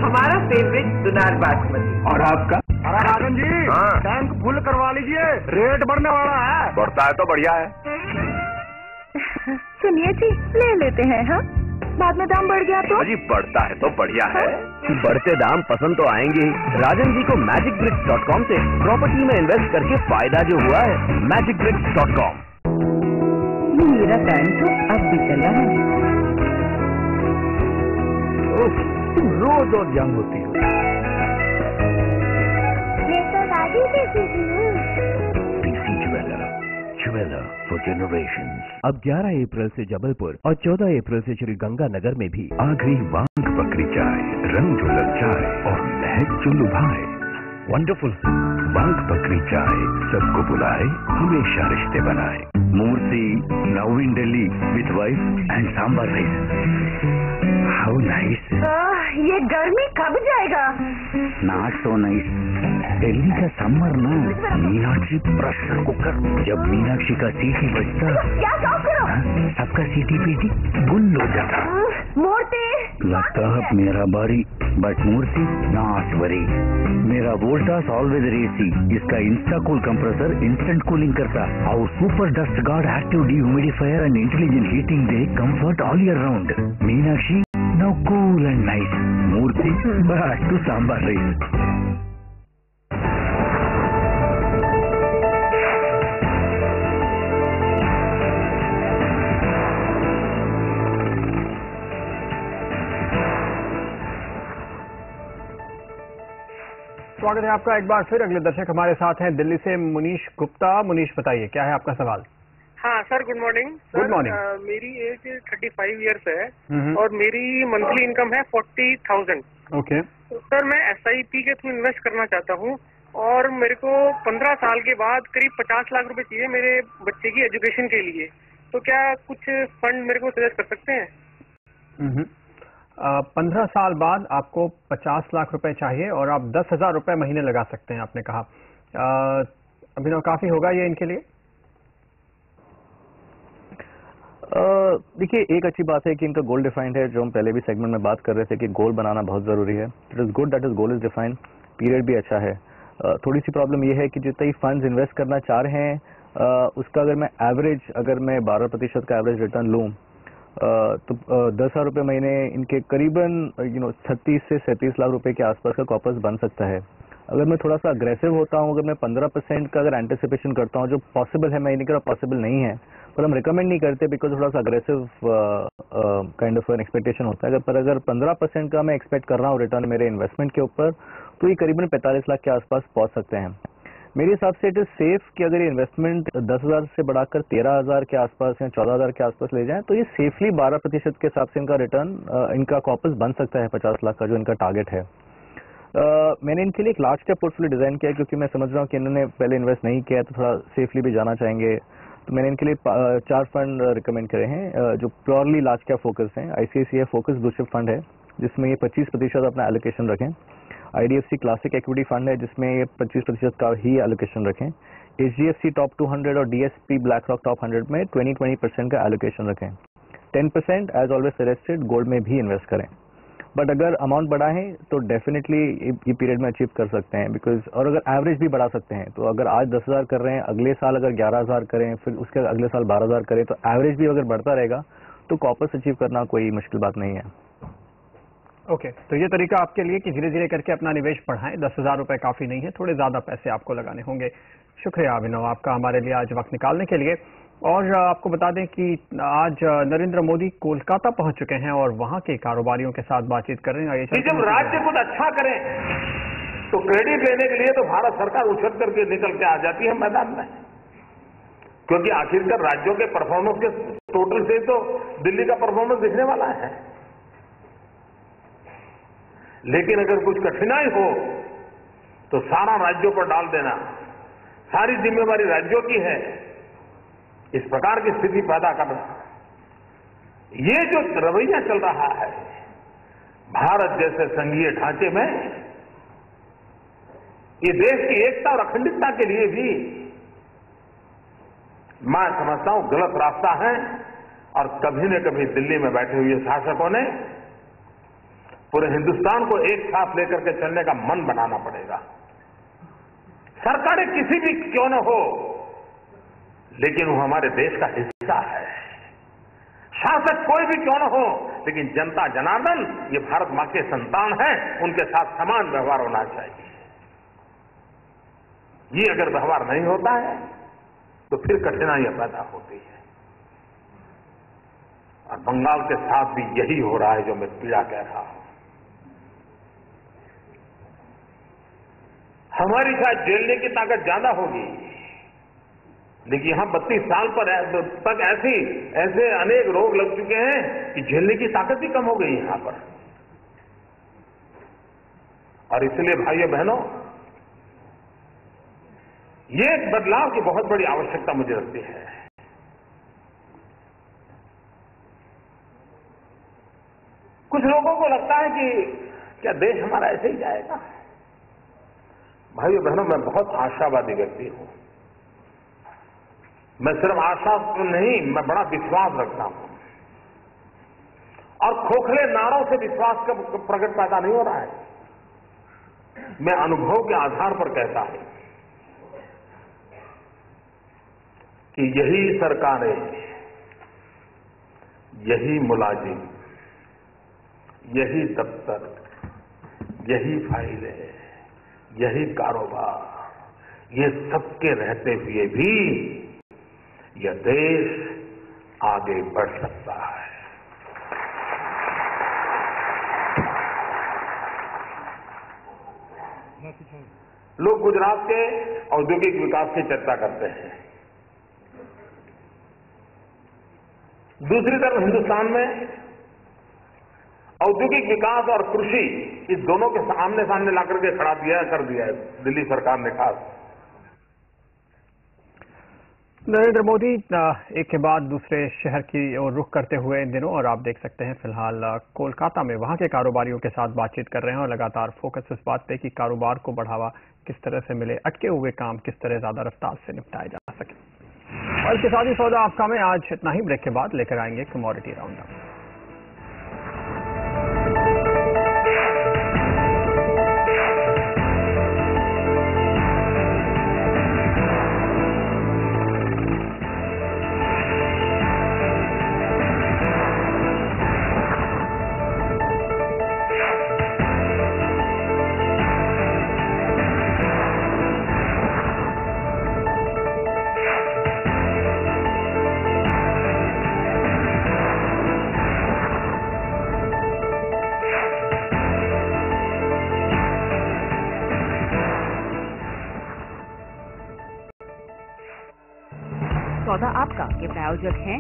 हमारा फेवरेट दुनार बासमती। और आपका? अरे राजन जी, टैंक फुल करवा लीजिए, रेट बढ़ने वाला है। बढ़ता है तो बढ़िया है। सुनिए जी, ले लेते हैं। हाँ, बाद में दाम बढ़ गया तो? अजी बढ़ता है तो बढ़िया है। बढ़ते दाम पसंद तो आएंगे ही। राजन जी को magicbricks.com से प्रॉपर्टी में इन्वेस्ट करके फायदा जो हुआ है, magicbricks.com। मेरा टाइम तो अब भी चला है। तुम रोज और यंग होती हो। मैं तो दादी से सीखी हूँ। PC jeweller for generations. अब 11 अप्रैल से जबलपुर और 14 अप्रैल से श्री गंगानगर में भी आ गई वांग बकरी चाय, रंग जो ललचाए और महक जो लुभाए। वंडरफुल वांग बकरी चाय सबको बुलाए, हमेशा रिश्ते बनाए। Murthy now in Delhi with wife and sambar rice. How nice. ये गर्मी कब जाएगा? Not so nice. दिल्ली का समर ना, मीनाक्षी प्रेशर कुकर। जब मीनाक्षी का सीटी बजता, क्या शौक करो? सबका सीटी पीटी गुल हो जाता। मूर्ति लगता है मेरा बारी, बट मूर्ति नॉट वरी। मेरा वोल्टास ऑलवेज रेसी, इसका insta cool compressor instant cooling करता। और super dust guard active dehumidifier and intelligent heating दे comfort all year round. Meenakshi now cool and nice. Murthy back to sambar rice. स्वागत है आपका एक बार फिर। अगले दर्शक हमारे साथ हैं दिल्ली से मुनीश गुप्ता। मुनीश बताइए, क्या है आपका सवाल? हाँ sir, good morning. Good morning. मेरी एज 35 इयर्स है और मेरी मंथली इनकम है 40,000। ओके। तो सर मैं SIP के थ्रू इन्वेस्ट करना चाहता हूँ और मेरे को 15 साल के बाद करीब 50 लाख रुपए चाहिए मेरे बच्चे की एजुकेशन के लिए। तो क्या कुछ फंड मेरे को सजेस्ट कर सकते हैं? 15 साल बाद आपको 50 लाख रुपए चाहिए और आप 10,000 रुपए महीने लगा सकते हैं, आपने कहा। अभिनव, काफी होगा ये इनके लिए? देखिए, एक अच्छी बात है कि इनका गोल डिफाइंड है, जो हम पहले भी सेगमेंट में बात कर रहे थे कि गोल बनाना बहुत जरूरी है। It is good that is goal is defined, period भी अच्छा है। थोड़ी सी प्रॉब्लम ये है कि जितने ही फंड्स इन्वेस्ट करना चाह रहे हैं, उसका अगर मैं एवरेज, अगर मैं 12% का एवरेज रिटर्न लूँ तो 10,000 रुपये महीने इनके करीबन 36 से 37 लाख रुपए के आसपास का कॉर्पस बन सकता है। अगर मैं थोड़ा सा अग्रेसिव होता हूँ, अगर मैं 15% का अगर एंटिसिपेशन करता हूँ, जो पॉसिबल है, मैं नहीं कह रहा पॉसिबल नहीं है, पर हम रिकमेंड नहीं करते बिकॉज थोड़ा सा aggressive kind of an expectation होता है। पर अगर 15% का मैं एक्सपेक्ट कर रहा हूँ रिटर्न मेरे इन्वेस्टमेंट के ऊपर, तो ये करीबन 45 लाख के आसपास पहुंच सकते हैं। मेरे हिसाब से इट इज सेफ कि अगर ये इन्वेस्टमेंट 10,000 से बढ़ाकर 13,000 के आसपास या 14,000 के आसपास ले जाएं, तो ये सेफली 12% के हिसाब से इनका रिटर्न, इनका कॉर्पस बन सकता है 50 लाख का जो इनका टारगेट है। मैंने इनके लिए एक लार्ज कैप पोर्टफोलियो डिजाइन किया क्योंकि मैं समझ रहा हूँ कि इन्होंने पहले इन्वेस्ट नहीं किया, तो थोड़ा सेफली भी जाना चाहेंगे। तो मैंने इनके लिए 4 फंड रिकमेंड करे हैं जो प्योरली लार्ज कैप फोकस हैं। ICICI focus blue chip fund है जिसमें ये 25% अपना एलोकेशन रखें। IDFC क्लासिक इक्विटी फंड है जिसमें ये 25% का ही एलोकेशन रखें। HDFC टॉप 200 और DSP BlackRock टॉप 100 में 20% का एलोकेशन रखें। 10% एज ऑलवेज सजेस्टेड गोल्ड में भी इन्वेस्ट करें। बट अगर अमाउंट बढ़ाएं तो डेफिनेटली ये पीरियड में अचीव कर सकते हैं बिकॉज, और अगर एवरेज भी बढ़ा सकते हैं, तो अगर आज 10,000 कर रहे हैं, अगले साल अगर 11,000 करें, फिर उसके अगले साल 12,000 करें, तो एवरेज भी अगर बढ़ता रहेगा तो कॉर्पस अचीव करना कोई मुश्किल बात नहीं है। ओके, तो ये तरीका आपके लिए कि धीरे धीरे करके अपना निवेश बढ़ाएं। 10,000 रुपए काफी नहीं है, थोड़े ज्यादा पैसे आपको लगाने होंगे। शुक्रिया अभिनव आपका हमारे लिए आज वक्त निकालने के लिए। और आपको बता दें कि आज नरेंद्र मोदी कोलकाता पहुंच चुके हैं और वहां के कारोबारियों के साथ बातचीत कर रहे हैं। जब राज्य कुछ अच्छा करे तो क्रेडिट लेने के लिए तो भारत सरकार उछल करके निकल के आ जाती है मैदान में, क्योंकि आखिरकार राज्यों के परफॉर्मेंस के टोटल से तो दिल्ली का परफॉर्मेंस दिखने वाला है। लेकिन अगर कुछ कठिनाई हो तो सारा राज्यों पर डाल देना, सारी जिम्मेवारी राज्यों की है, इस प्रकार की स्थिति पैदा करना, ये जो रवैया चल रहा है भारत जैसे संघीय ढांचे में, ये देश की एकता और अखंडितता के लिए भी मैं समझता हूं गलत रास्ता है। और कभी न कभी दिल्ली में बैठे हुए शासकों ने पूरे हिंदुस्तान को एक साथ लेकर के चलने का मन बनाना पड़ेगा। सरकारें किसी भी क्यों न हो, लेकिन वो हमारे देश का हिस्सा है। शासक कोई भी क्यों न हो, लेकिन जनता जनार्दन ये भारत मां के संतान हैं, उनके साथ समान व्यवहार होना चाहिए। ये अगर व्यवहार नहीं होता है तो फिर कठिनाइयां पैदा होती है। और बंगाल के साथ भी यही हो रहा है जो मैं पीड़ा कह रहा हूं। हमारी शायद झेलने की ताकत ज्यादा होगी, लेकिन यहां 32 साल पर तक ऐसे अनेक रोग लग चुके हैं कि झेलने की ताकत भी कम हो गई यहां पर। और इसलिए भाइयों बहनों, ये एक बदलाव की बहुत बड़ी आवश्यकता मुझे लगती है। कुछ लोगों को लगता है कि क्या देश हमारा ऐसे ही जाएगा। भाइयों बहनों, मैं बहुत आशावादी व्यक्ति हूं। मैं सिर्फ आशा नहीं, मैं बड़ा विश्वास रखता हूं। और खोखले नारों से विश्वास का प्रकट पैदा नहीं हो रहा है। मैं अनुभव के आधार पर कहता हूं कि यही सरकारें, यही मुलाजिम, यही दफ्तर, यही फाइलें, यही कारोबार, ये सबके रहते हुए भी यह देश आगे बढ़ सकता है। लोग गुजरात के औद्योगिक विकास की चर्चा करते हैं। दूसरी तरफ हिंदुस्तान में औद्योगिक विकास और कृषि, इस दोनों के सामने सामने लाकर के खड़ा कर दिया है दिल्ली सरकार ने खास। नरेंद्र मोदी एक के बाद दूसरे शहर की ओर रुख करते हुए इन दिनों, और आप देख सकते हैं फिलहाल कोलकाता में वहां के कारोबारियों के साथ बातचीत कर रहे हैं और लगातार फोकस इस बात पे कि कारोबार को बढ़ावा किस तरह से मिले, अटके हुए काम किस तरह ज्यादा रफ्तार से निपटाए जा सके। और इसके साथ ही सौदा आपका में आज इतना ही। ब्रेक के बाद लेकर आएंगे कमोडिटी राउंडअप। सौदा आपका के प्रायोजक हैं